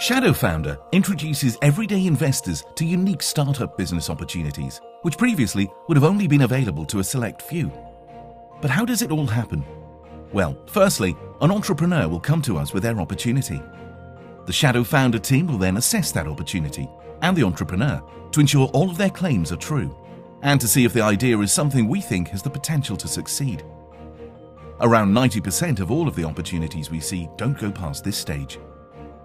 Shadow Foundr introduces everyday investors to unique startup business opportunities, which previously would have only been available to a select few. But how does it all happen? Well, firstly, an entrepreneur will come to us with their opportunity. The Shadow Foundr team will then assess that opportunity and the entrepreneur to ensure all of their claims are true, and to see if the idea is something we think has the potential to succeed. Around 90% of all of the opportunities we see don't go past this stage.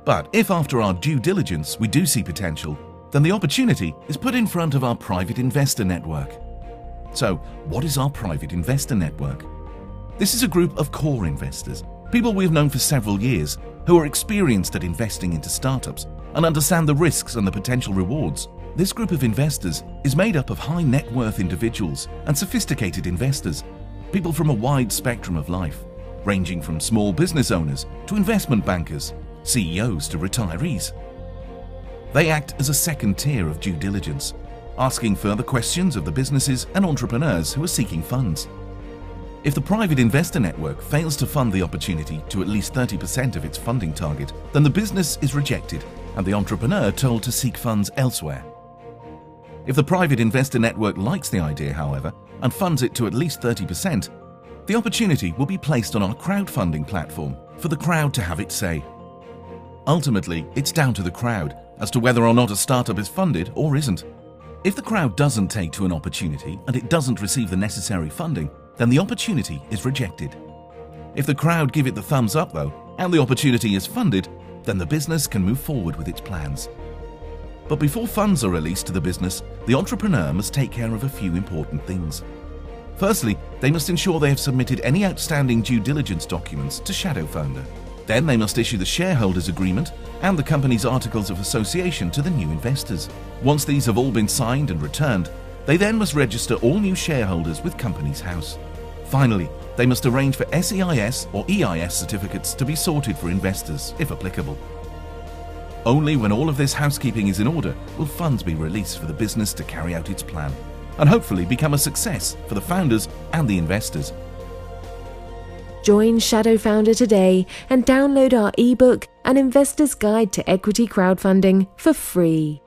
But if after our due diligence we do see potential, then the opportunity is put in front of our private investor network. So, what is our private investor network? This is a group of core investors, people we have known for several years, who are experienced at investing into startups and understand the risks and the potential rewards. This group of investors is made up of high net worth individuals and sophisticated investors, people from a wide spectrum of life, ranging from small business owners to investment bankers, CEOs to retirees. They act as a second tier of due diligence, asking further questions of the businesses and entrepreneurs who are seeking funds. If the private investor network fails to fund the opportunity to at least 30% of its funding target, then the business is rejected and the entrepreneur told to seek funds elsewhere. If the private investor network likes the idea, however, and funds it to at least 30%, the opportunity will be placed on our crowdfunding platform for the crowd to have its say. Ultimately, it's down to the crowd as to whether or not a startup is funded or isn't. If the crowd doesn't take to an opportunity and it doesn't receive the necessary funding, then the opportunity is rejected. If the crowd give it the thumbs up though, and the opportunity is funded, then the business can move forward with its plans. But before funds are released to the business, the entrepreneur must take care of a few important things. Firstly, they must ensure they have submitted any outstanding due diligence documents to Shadow Foundr. Then they must issue the shareholders agreement and the company's articles of association to the new investors. Once these have all been signed and returned, they then must register all new shareholders with Companies House. Finally, they must arrange for SEIS or EIS certificates to be sorted for investors, if applicable. Only when all of this housekeeping is in order will funds be released for the business to carry out its plan, and hopefully become a success for the founders and the investors. Join Shadow Foundr today and download our ebook, An Investor's Guide to Equity Crowdfunding, for free.